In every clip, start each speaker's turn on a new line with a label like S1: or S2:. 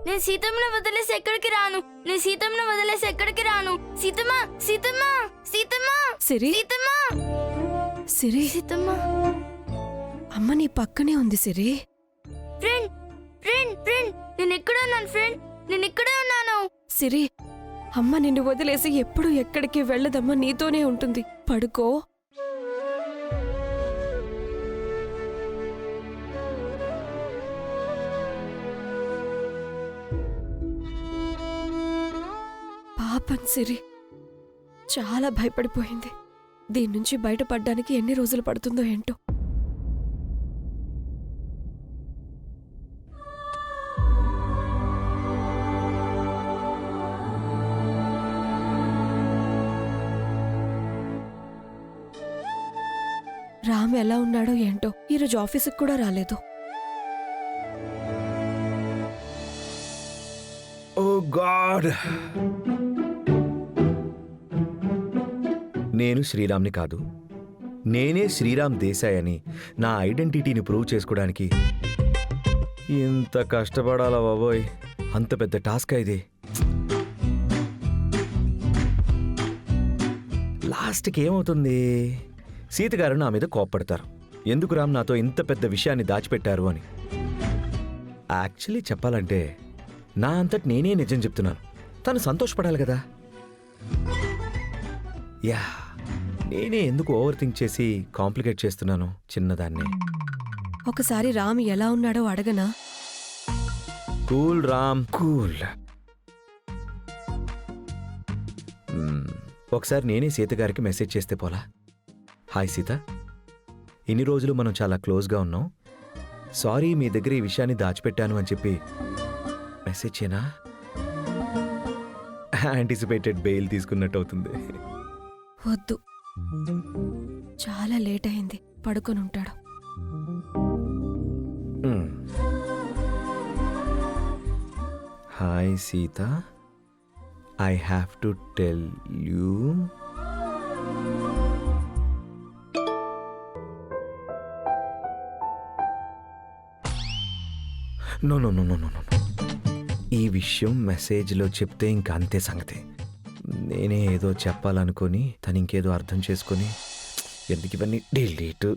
S1: నేను సీతమ్మను వదిలేసి ఎక్కడికి రాను. నేను సీతమ్మను వదిలేసి ఎక్కడికి రాను. సీతమ్మ, సీతమ్మ, సీతమ్మ,
S2: సిరి,
S1: సీతమ్మ,
S2: సిరి,
S1: సీతమ్మ.
S2: అమ్మ నీ పక్కనే ఉంది సిరి.
S1: ఫ్రెండ్, ఫ్రెండ్, ఫ్రెండ్, నేను ఎక్కడే ఉన్నాను ఫ్రెండ్, నేను ఇక్కడే ఉన్నాను.
S2: సిరి, అమ్మ నిన్ను వదిలేసి ఎప్పుడు ఎక్కడికి వెళ్ళదమ్మా, నీతోనే ఉంటుంది. పడుకో. పాపం సిరి చాలా భయపడిపోయింది. దీని నుంచి బయటపడ్డానికి ఎన్ని రోజులు పడుతుందో ఏంటో. రామ్ ఎలా ఉన్నాడో ఏంటో, ఈరోజు ఆఫీసుకు కూడా రాలేదు.
S3: ఓ గాడ్, నేను శ్రీరామ్ని కాదు, నేనే శ్రీరామ్ దేశాయ్ అని నా ఐడెంటిటీని ప్రూవ్ చేసుకోవడానికి ఇంత కష్టపడాలా బాబోయ్. అంత పెద్ద టాస్క్ ఇది. లాస్ట్కి ఏమవుతుంది? సీత గారు నా మీద కోప్పడతారు, ఎందుకు రామ్ నాతో ఇంత పెద్ద విషయాన్ని దాచిపెట్టారు అని. యాక్చువల్లీ చెప్పాలంటే నా అంతటి నేనే నిజం చెప్తున్నాను, తను సంతోషపడాలి కదా. యా, నేనే ఎందుకు ఓవర్ థింక్ చేసి కాంప్లికేట్ చేస్తున్నాను చిన్నదాన్ని.
S2: ఒకసారి రామ్ ఎలా ఉన్నాడో అడగనా?
S3: Cool Ram, cool. ఒకసారి నేనే సీత గారికి మెసేజ్ చేస్తే పోలా? హాయ్ సీత, ఇన్ని రోజులు మనం చాలా క్లోజ్గా ఉన్నాం, సారీ మీ దగ్గర ఈ విషయాన్ని దాచిపెట్టాను అని చెప్పి మెసేజ్ చేయనా? యాంటిసిపేటెడ్ బెయిల్ తీసుకున్నట్టు అవుతుంది.
S2: వద్దు, చాలా లేట్ అయింది, పడుకొని ఉంటాడు.
S3: Hi Sita, I have to tell you. No no no no no no, ఈ విషయం మెసేజ్లో చెప్తే ఇంకా అంతే సంగతి. నేనే ఏదో చెప్పాలనుకొని తను ఇంకేదో అర్థం చేసుకొని ఎందుకు ఇవన్నీ డిలీట్.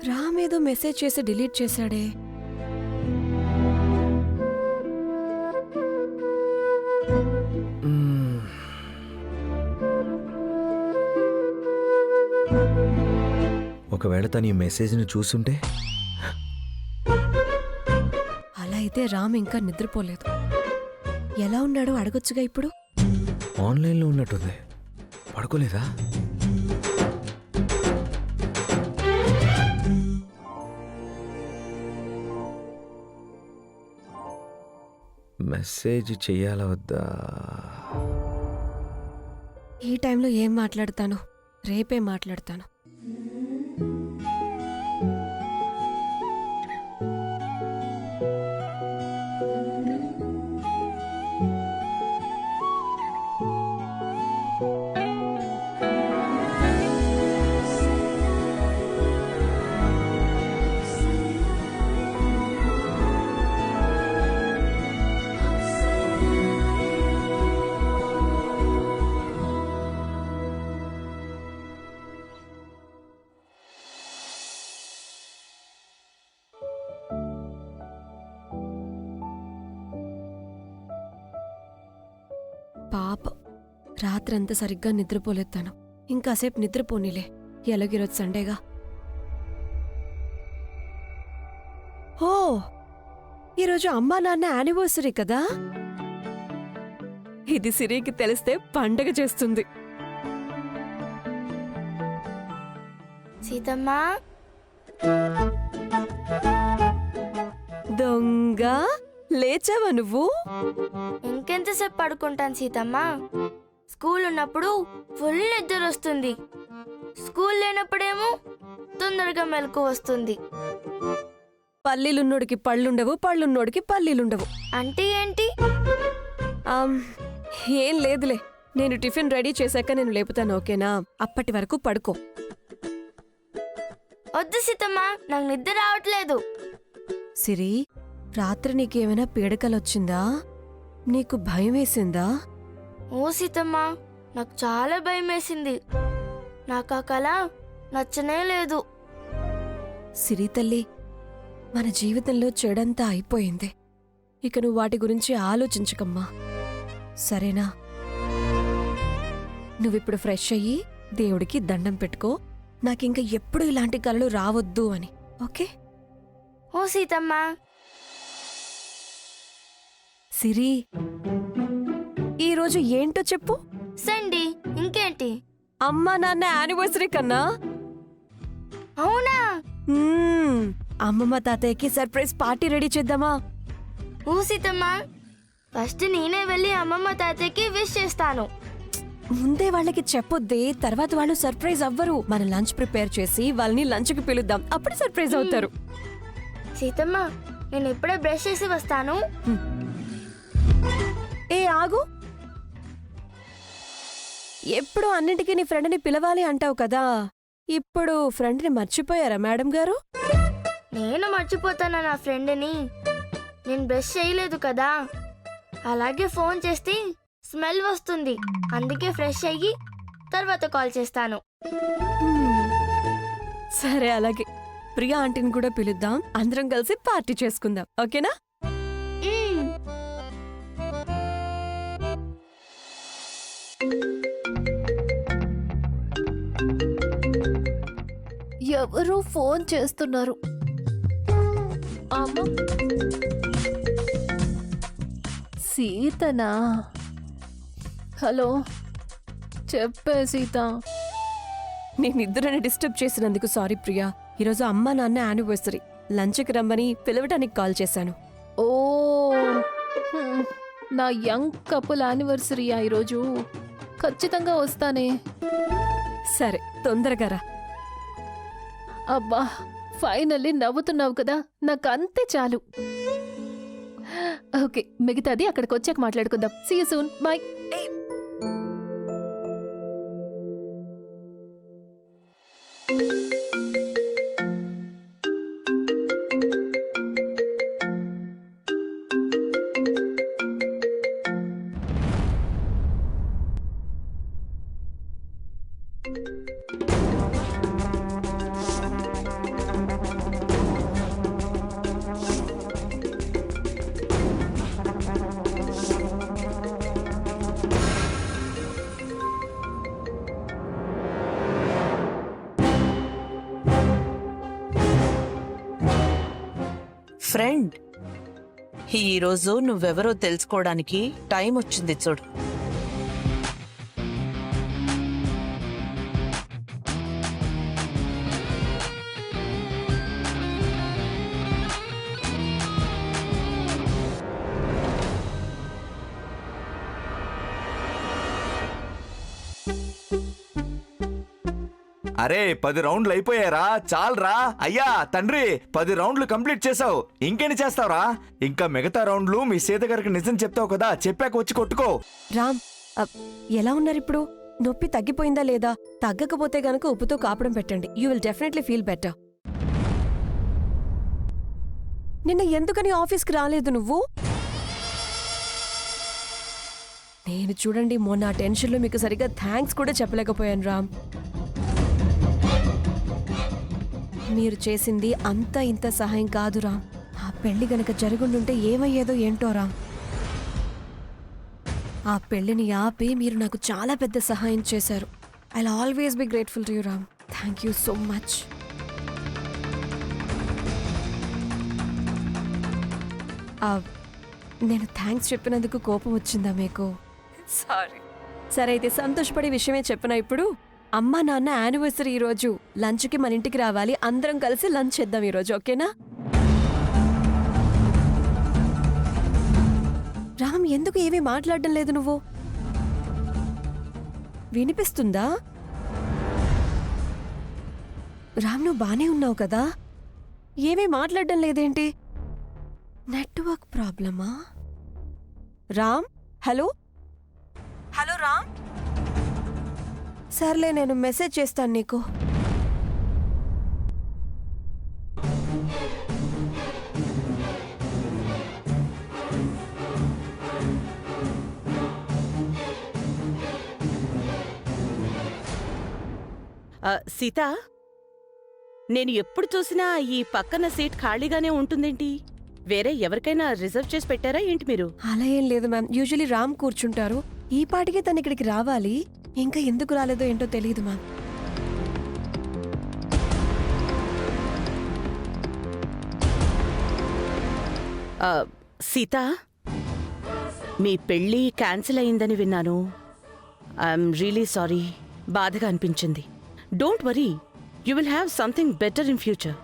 S2: రామ్ ఏదో మెసేజ్ చేసి డిలీట్ చేశాడే.
S3: ఒకవేళ తను ఈ మెసేజ్ని చూసుంటే?
S2: అలా అయితే రామ్ ఇంకా నిద్రపోలేదు. ఎలా ఉన్నాడో అడగొచ్చుగా ఇప్పుడు.
S3: ఆన్లైన్లో ఉన్నట్టుంది, పడుకోలేదా? మెసేజ్ చెయ్యాలా వద్దా?
S2: ఈ టైంలో ఏం మాట్లాడతాను, రేపే మాట్లాడతాను. పాప రాత్రంతా సరిగ్గా నిద్రపోలేస్తాను. ఇంకాసేపు నిద్రపోనీలే, ఎలాగిరోజు సండేగా. ఓ, ఈరోజు అమ్మా నాన్న యానివర్సరీ కదా. ఇది సిరికి తెలిస్తే పండగ చేస్తుంది.
S1: సీతమ్మ,
S2: దొంగ, లేచావా నువ్వు?
S1: ఇంకెంతసేపు పడుకుంటాను సీతమ్మ. స్కూల్ ఉన్నప్పుడు ఫుల్ నిద్ర వస్తుంది, స్కూల్ లేనప్పుడేమో తొందరగా మెలకు వస్తుంది.
S2: పల్లీలున్నోడికి పళ్ళుండవు, పళ్ళున్నోడికి పల్లీలుండవు.
S1: అంటే ఏంటి?
S2: ఏం లేదులే, నేను టిఫిన్ రెడీ చేశాక నేను లేపుతాను, ఓకేనా? అప్పటి వరకు పడుకో.
S1: వద్దు సీతమ్మ, నాకు నిద్ర రావట్లేదు.
S2: సిరి, రాత్రి నీకేమైనా పీడకలొచ్చిందా? నీకు భయం వేసిందా?
S1: ఓ సీతమ్మ, నాకు చాలా భయం వేసింది. నాకు ఆ కళ నచ్చనే లేదు.
S2: సిరి తల్లి, మన జీవితంలో చెడంతా అయిపోయింది. ఇక నువ్వు వాటి గురించి ఆలోచించకమ్మా, సరేనా? నువ్విప్పుడు ఫ్రెష్ అయ్యి దేవుడికి దండం పెట్టుకో, నాకింక ఎప్పుడు ఇలాంటి కలలు రావద్దు అని, ఓకే?
S1: ఓ సీతమ్మ.
S2: సిరి, ఈరోజు ఏంటో చెప్పు.
S1: సండి, ఇంకేంటి?
S2: అమ్మా నాన్న యానివర్సరీ కన్నా.
S1: అవునా?
S2: అమ్మమ్మ తాతయ్యకి సర్ప్రైజ్ పార్టీ రెడీ చేద్దామా?
S1: ఓ సీతమ్మ, ఫస్ట్ నేనే వెళ్ళి అమ్మమ్మ తాతయ్యకి విష్ చేస్తాను.
S2: ముందే వాళ్ళకి చెప్పొద్దే, తర్వాత వాళ్ళు సర్ప్రైజ్ అవ్వరు. మనం లంచ్ ప్రిపేర్ చేసి వాళ్ళని లంచ్కి పిలుద్దాం, అప్పుడు సర్ప్రైజ్ అవుతారు.
S1: సీతమ్మ, నేను ఇప్పుడే బ్రష్ చేసి వస్తాను.
S2: ఏ ఆగు, ఎప్పుడు అన్నింటికీ నీ ఫ్రెండ్ని పిలవాలి అంటావు కదా, ఇప్పుడు ఫ్రెండ్ని మర్చిపోయారా మేడం గారు?
S1: నేను మర్చిపోతానా నా ఫ్రెండ్ని? నేను బ్రష్ చేయలేదు కదా. అలాగే ఫోన్ చేస్తే స్మెల్ వస్తుంది, అందుకే ఫ్రెష్ అయ్యి తర్వాత కాల్ చేస్తాను.
S2: సరే, అలాగే. ప్రియా ఆంటీని కూడా పిలుద్దాం, అందరం కలిసి పార్టీ చేసుకుందాం, ఓకేనా?
S4: ఎవరో ఫోన్ చేస్తున్నారు. అమ్మ, సీతనా? హలో, చెప్పే సీత.
S2: నేనిద్దరిని డిస్టర్బ్ చేసినందుకు సారీ ప్రియా. ఈరోజు అమ్మా నాన్న యానివర్సరీ, లంచ్కి రమ్మని పిలవటానికి కాల్ చేశాను.
S4: ఓ, నా యంగ్ కపుల్ యానివర్సరీయా ఈరోజు? ఖచ్చితంగా వస్తానే.
S2: సరే, తొందరగా రా.
S4: అబ్బా, ఫైనల్లీ నవ్వుతున్నావు కదా, నాకు అంతే చాలు. ఓకే, మిగతాది అక్కడికి వచ్చాక మాట్లాడుకుందాం. See you soon, bye.
S5: Friend, ఈరోజు నువ్వెవరో తెలుసుకోవడానికి టైం వచ్చింది చూడు.
S3: అరే 10 రౌండ్లు అయిపోయారా? చాలరా అయ్యా తండ్రి, 10 రౌండ్లు కంప్లీట్ చేసావు, ఇంకేంటి చేస్తావురా? ఇంకా మిగతా రౌండ్లు మీ సీత గారికి నిజం చెప్తావు కదా, చెప్పాక వచ్చి కొట్టుకో.
S2: రామ్, ఎలా ఉన్నారు ఇప్పుడు? నొప్పి తగ్గిపోయిందా లేదా? తగ్గకపోతే గనక ఉప్పుతో కాపడం పెట్టండి, you will definitely feel better. నిన్న ఎందుకని ఆఫీస్కి రాలేదు నువ్వు? నేను చూడండి, మొన్న టెన్షన్లో మీకు సరిగ్గా థ్యాంక్స్ కూడా చెప్పలేకపోయాను రామ్. మీరు చేసింది అంత ఇంత సహాయం కాదు రామ్. ఆ పెళ్లి గనక జరుగుండుంటే ఏమయ్యేదో ఏంటో రామ్. ఆ పెళ్లిని ఆపి మీరు నాకు చాలా పెద్ద సహాయం చేశారు. I will always be grateful to you Ram. Thank you so much. నేను థ్యాంక్స్ చెప్పినందుకు కోపం వచ్చిందా మీకు? సారీ. సరే, అయితే సంతోషపడే విషయమే చెప్పినా ఇప్పుడు. అమ్మా నాన్న యానివర్సరీ ఈరోజు, లంచ్కి మన ఇంటికి రావాలి, అందరం కలిసి లంచ్ చేద్దాం ఈరోజు, ఓకేనా? రామ్, ఎందుకు ఏమీ మాట్లాడడం లేదు నువ్వు? వినిపిస్తుందా? రామ్, నువ్వు బానే ఉన్నావు కదా? ఏమీ మాట్లాడడం లేదేంటి? నెట్వర్క్ ప్రాబ్లమా? Ram, hello hello Ram. సర్లే, నేను మెసేజ్ చేస్తాను నీకు.
S5: సీత, నేను ఎప్పుడు చూసినా ఈ పక్కన సీట్ ఖాళీగానే ఉంటుందేంటి? వేరే ఎవరికైనా రిజర్వ్ చేసి పెట్టారా ఏంటి మీరు?
S2: అలా ఏం లేదు మ్యామ్. యూజువలీ రామ్ కూర్చుంటారు. ఈ పాటికే తను ఇక్కడికి రావాలి. ఇంకా ఎందుకు రాలేదో ఏంటో తెలియదు మ్యామ్.
S5: సీత, మీ పెళ్ళి క్యాన్సిల్ అయిందని విన్నాను. I'm really sorry. బాధగా అనిపించింది. Don't worry, you will have something better in future.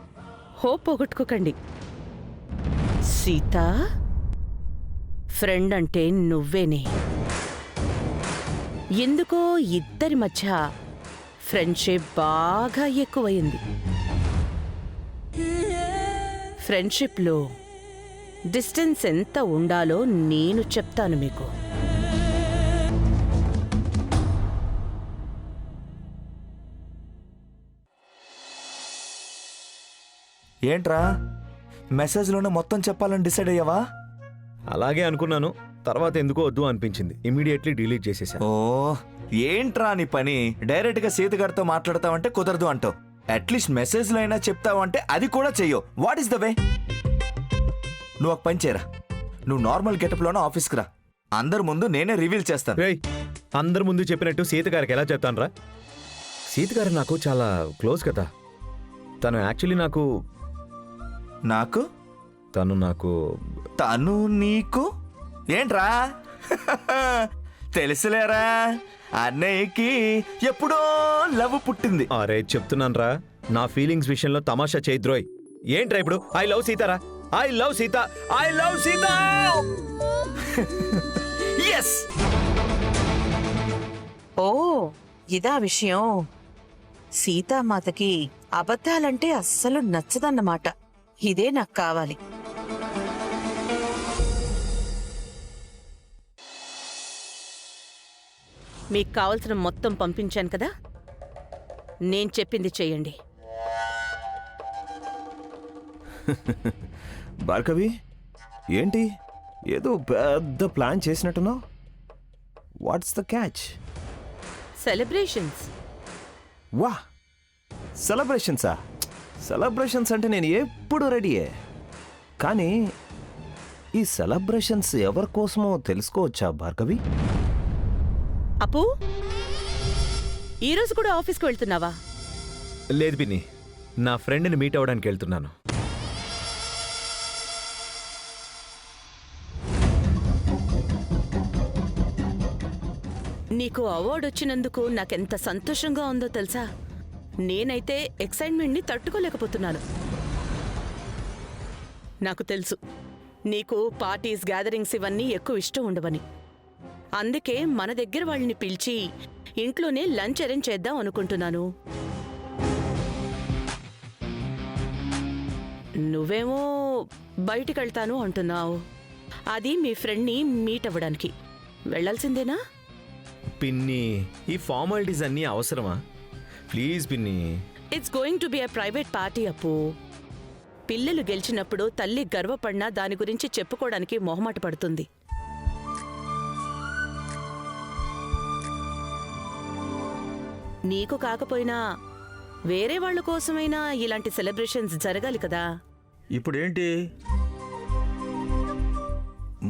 S5: Hope పోగొట్టుకోకండి. సీత, ఫ్రెండ్ అంటే నువ్వేనే. ఎందుకో ఇద్దరి మధ్య ఫ్రెండ్షిప్ బాగా ఎక్కువయింది. ఫ్రెండ్షిప్లో డిస్టెన్స్ ఎంత ఉండాలో నేను చెప్తాను మీకు.
S6: ఏంట్రా మెసేజ్లోనే మొత్తం చెప్పాలని డిసైడ్ అయ్యావా?
S3: అలాగే అనుకున్నాను, తర్వాత ఎందుకో వద్దు అనిపించింది. ఇమీడియట్లీ డిలీట్ చేసేసా.
S6: ఓ ఏంట్రా నీ పని? డైరెక్ట్గా సీతగారితో మాట్లాడతావంటే కుదరదు అంటావు. అట్లీస్ట్ మెసేజ్లో అయినా చెప్తావు అంటే అది కూడా చెయ్యవు. What is the way? నువ్వు ఒక పని చేయరా, నువ్వు నార్మల్ గెటప్లోనే ఆఫీస్కి రా. అందరి ముందు నేనే రివీల్ చేస్తాను.
S3: రేయ్, అందరి ముందు చెప్పినట్టు సీత గారికి ఎలా చెప్తాను రా? సీత గారు నాకు చాలా క్లోజ్ కదా. తను యాక్చువల్లీ
S6: తను నీకు ఏంట్రా? తెలుసులేరా, అన్నయ్యకి ఎప్పుడో లవ్ పుట్టింది.
S3: అరే చెప్తున్నాను రా, నా ఫీలింగ్స్ విషయంలో తమాషా చేయద్రోయ్. ఏంట్రా ఇప్పుడు? ఐ లవ్ సీతారా, I love Sita, I love Sita.
S6: Yes.
S5: Oh, ఇదా విషయం. సీతామాతకి అబద్ధాలంటే అస్సలు నచ్చదన్నమాట. ఇదే నాకు కావాలి. మీకు కావలసిన మొత్తం పంపించాను కదా, నేను చెప్పింది చెయ్యండి.
S7: భార్గవి, ఏంటి ఏదో పెద్ద ప్లాన్ చేసినట్టున్నావు? What's the catch?
S5: సెలబ్రేషన్స్.
S7: వా, సెలబ్రేషన్సా? సెలబ్రేషన్స్ అంటే నేను ఎప్పుడు రెడీయే. కానీ ఈ సెలబ్రేషన్స్ ఎవరి కోసమో తెలుసుకోవచ్చా భార్గవి?
S5: అప్పు, ఈరోజు కూడా ఆఫీస్కి వెళ్తున్నావా?
S3: లేదు పిన్ని, నా ఫ్రెండ్ని మీట్ అవ్వడానికి వెళ్తున్నాను.
S5: నీకు అవార్డు వచ్చినందుకు నాకెంత సంతోషంగా ఉందో తెలుసా? నేనైతే ఎక్సైట్మెంట్ని తట్టుకోలేకపోతున్నాను. నాకు తెలుసు నీకు పార్టీస్, గ్యాదరింగ్స్ ఇవన్నీ ఎక్కువ ఇష్టం ఉండవని. అందుకే మన దగ్గర వాళ్ళని పిలిచి ఇంట్లోనే లంచ్ అరేంజ్ చేద్దాం అనుకుంటున్నాను. నువ్వేమో బయటికెళ్తాను అంటున్నావు. అది మీ ఫ్రెండ్ని మీట్ అవ్వడానికి. వెళ్ళాల్సిందేనా?
S3: పిన్ని, ఈ ఫార్మాలిటీస్ అన్నీ అవసరమా? ప్లీజ్ పిన్ని.
S5: It's going to be a private party అప్పు. పిల్లలు గెలిచినప్పుడు తల్లి గర్వపడినా దాని గురించి చెప్పుకోవడానికి మొహమాట పడుతుంది. నీకు కాకపోయినా వేరే వాళ్ళ కోసమైనా ఇలాంటి సెలబ్రేషన్స్ జరగాలి కదా.
S8: ఇప్పుడేంటి,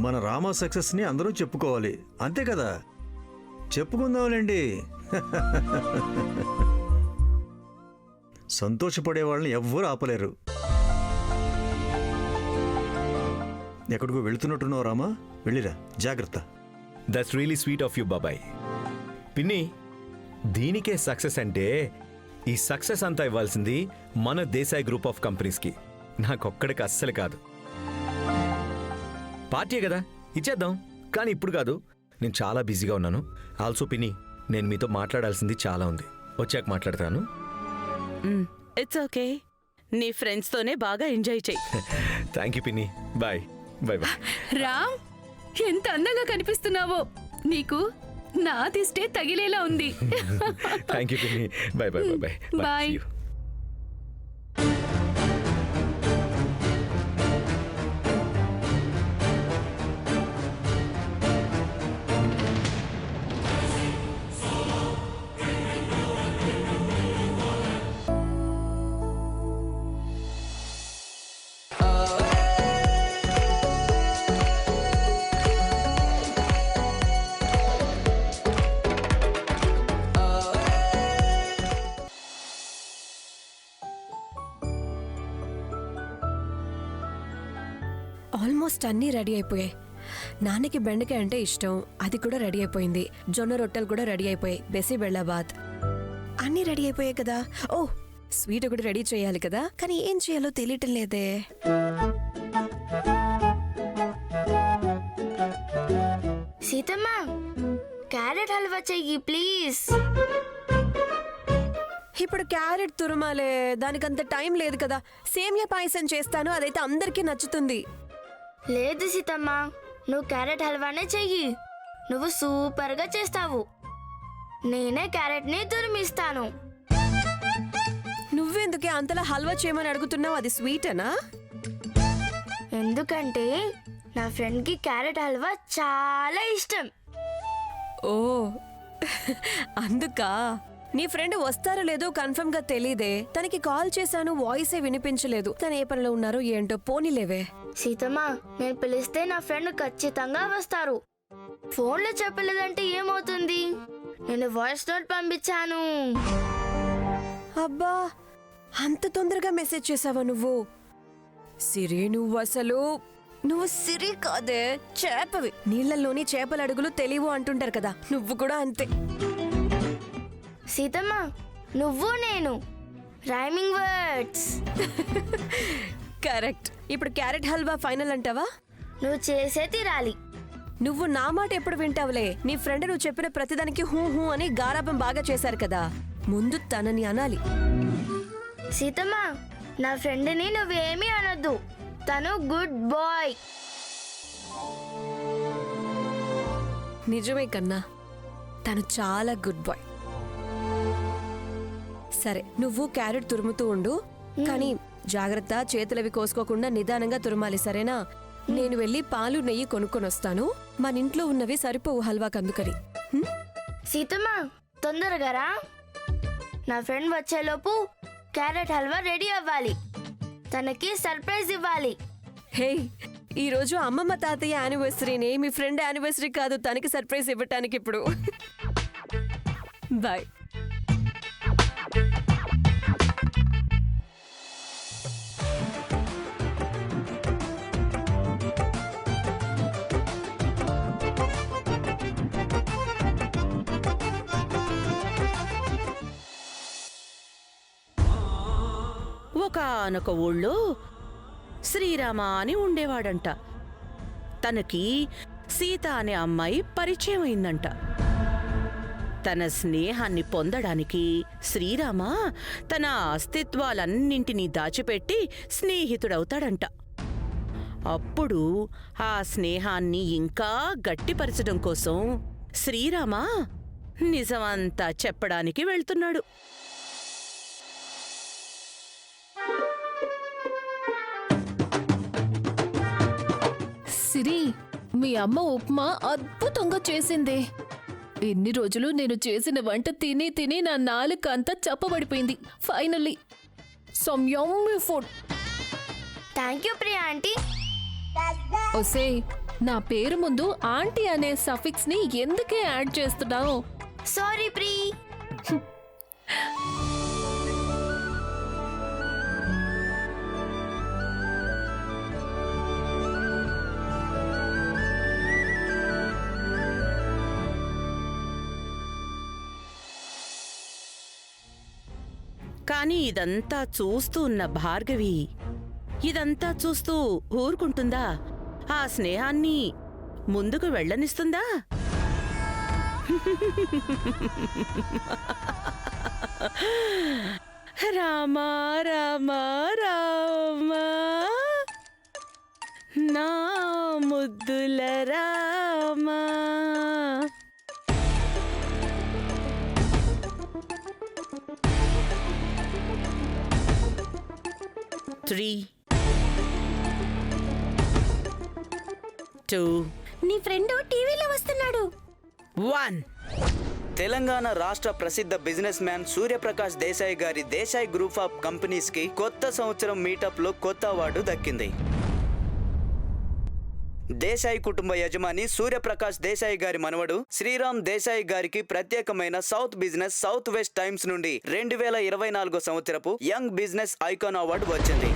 S8: మన రామా సక్సెస్ని అందరూ చెప్పుకోవాలి, అంతే కదా? చెప్పుకుందాంలేండి. సంతోషపడే వాళ్ళని ఎవ్వరూ ఆపలేరు. ఎక్కడికో వెళుతున్నట్టున్నావు రామా, వెళ్ళిరా, జాగ్రత్త.
S3: That's really sweet of you బాబాయ్. పిన్ని, దీనికే సక్సెస్ అంటే ఈ సక్సెస్ అంతా ఇవ్వాల్సింది మన దేశాయ్ గ్రూప్ ఆఫ్ కంపెనీస్కి, నాకొక్కడికి అస్సలు కాదు. పార్టీ కదా, ఇచ్చేద్దాం. కానీ ఇప్పుడు కాదు, నేను చాలా బిజీగా ఉన్నాను. ఆల్సో పిన్ని, నేను మీతో మాట్లాడాల్సింది చాలా ఉంది. వచ్చాక మాట్లాడతాను.
S5: It's okay. నీ ఫ్రెండ్స్తోనే బాగా ఎంజాయ్ చెయ్యి.
S3: థ్యాంక్ యూ పిన్ని. Bye bye bye.
S4: రామ్, ఎంత అందంగా కనిపిస్తున్నావో. నీకు నా దిష్టే తగిలేలా ఉంది.
S3: థ్యాంక్ యూ పిన్ని. Bye bye bye bye
S4: bye.
S2: Almost అన్నీ రెడీ అయిపోయాయి. నాన్నకి బెండకాయ అంటే ఇష్టం, అది కూడా రెడీ అయిపోయింది. జొన్న రొట్టెలు కూడా రెడీ అయిపోయాయి. బెసి బెళ్ళబాద్ అన్నీ రెడీ అయిపోయాయి కదా. ఓ స్వీట్ ఒకటి రెడీ చేయాలి కదా, కానీ ఏం చేయాలో తెలియటం లేదే.
S1: సీతమ్మ, క్యారెట్ హల్వా చెయ్యి ప్లీజ్.
S2: ఇప్పుడు క్యారెట్ తురుమాలే, దానికంత టైం లేదు కదా. సేమియా పాయసం చేస్తాను, అదైతే అందరికీ నచ్చుతుంది.
S1: లేదు సీతమ్మ, నువ్వు క్యారెట్ హల్వానే చెయ్యి. నువ్వు సూపర్గా చేస్తావు. నేనే క్యారెట్ని తురిమిస్తాను.
S2: నువ్వెందుకే అంతలా హల్వా చేయమని అడుగుతున్నావు? అది స్వీటనా?
S1: ఎందుకంటే నా ఫ్రెండ్కి క్యారెట్ హల్వా చాలా ఇష్టం.
S2: ఓ అందుకా. నీ ఫ్రెండ్ వస్తారో లేదో కన్ఫర్మ్ గా తెలీదే. తనకి కాల్ చేశాను, వాయిసే వినిపించలేదు. తను ఏ పనిలో ఉన్నారో ఏంటో. పోనీలేవే.
S1: సీతమ్మ, నేను పిలిస్తే నా ఫ్రెండ్ ఖచ్చితంగా వస్తారు. ఫోన్లో చెప్పలేదంటే ఏమవుతుంది? నేను వాయిస్ నోట్ పంపించాను.
S2: అబ్బా, అంత తొందరగా మెసేజ్ చేసావా నువ్వు? సిరి, నువ్వు సిరి కాదే, చేపవి. నీళ్లలోని చేపల అడుగులు తెలియవు అంటుంటారు కదా, నువ్వు కూడా అంతే.
S1: సీతమ్మ, నువ్వు నేను రైమింగ్ వర్డ్స్.
S2: కరెక్ట్. ఇప్పుడు క్యారెట్ హల్వా ఫైనల్ అంటావా?
S1: నువ్వు చేసే తీరాలి.
S2: నువ్వు నా మాట ఎప్పుడు వింటావులే. నీ ఫ్రెండ్ నువ్వు చెప్పిన ప్రతిదానికి హూ హూ అని గారాబం బాగా చేశారు కదా, ముందు తనని అనాలి.
S1: సీతమ్మ, నా ఫ్రెండ్ని నువ్వేమీ అనొద్దు. తను గుడ్ బాయ్.
S2: నిజమే కన్నా, తను చాలా గుడ్ బాయ్. సరే, నువ్వు క్యారెట్ తురుముతూ ఉండు, కానీ జాగ్రత్త, చేతులవి కోసుకోకుండా నిదానంగా తురుమాలి, సరేనా? నేను వెళ్ళి పాలు నెయ్యి కొనుక్కొని వస్తాను. మన ఇంట్లో ఉన్నవి సరిపోవు హల్వాకి, అందుకని.
S1: సీతమ్మ, తొందరగా రా. నా ఫ్రెండ్ వచ్చేలోపు క్యారెట్ హల్వా రెడీ అవ్వాలి. తనకి సర్ప్రైజ్ ఇవ్వాలి.
S2: హే, ఈరోజు అమ్మమ్మ తాతయ్య యానివర్సరీని, మీ ఫ్రెండ్ యానివర్సరీ కాదు. తనకి సర్ప్రైజ్ ఇవ్వటానికి ఇప్పుడు. బాయ్.
S5: ఒకానొక ఊళ్ళో శ్రీరామ అని ఉండేవాడంట. తనకి సీత అనే అమ్మాయి పరిచయం అయిందంట. తన స్నేహాన్ని పొందడానికి శ్రీరామ తన అస్తిత్వాలన్నింటినీ దాచిపెట్టి స్నేహితుడవుతాడంట. అప్పుడు ఆ స్నేహాన్ని ఇంకా గట్టిపరచడం కోసం శ్రీరామ నిజమంతా చెప్పడానికి వెళ్తున్నాడు.
S4: సిరి, మీ అమ్మ ఉప్మా అద్భుతంగా చేసింది. ఎన్ని రోజులు నేను చేసిన వంట తిని తిని నా నాలుక అంతా చప్పబడిపోయింది. Finally some yummy food.
S1: Thank you Priya aunty.
S4: ఒసే, నా పేరు ముందు ఆంటీ అనే సఫిక్స్ ని ఎందుకే యాడ్ చేస్తున్నావు?
S1: Sorry pre.
S5: కాని ఇదంతా చూస్తూ ఉన్న భార్గవి ఇదంతా చూస్తూ ఊరుకుంటుందా? ఆ స్నేహాన్ని ముందుకు వెళ్ళనిస్తుందా? రామా రామా రామా, నా ముద్దుల రామా. Three, 2,
S1: నీ ఫ్రెండ్ టీవీలో వస్తున్నాడు.
S5: 1.
S9: తెలంగాణ రాష్ట్ర ప్రసిద్ధ బిజినెస్ మ్యాన్ సూర్యప్రకాష్ దేశాయ్ గారి దేశాయ్ గ్రూప్ ఆఫ్ కంపెనీస్ కి కొత్త సంవత్సరం మీటప్ లో కొత్త అవార్డు దక్కింది. దేశాయ్ కుటుంబ యజమాని సూర్యప్రకాష్ దేశాయ్ గారి మనవడు శ్రీరామ్ దేశాయ్ గారికి ప్రత్యేకమైన south business south west times నుండి 2024 సంవత్సరపు యంగ్ బిజినెస్ ఐకాన్ అవార్డు వచ్చింది.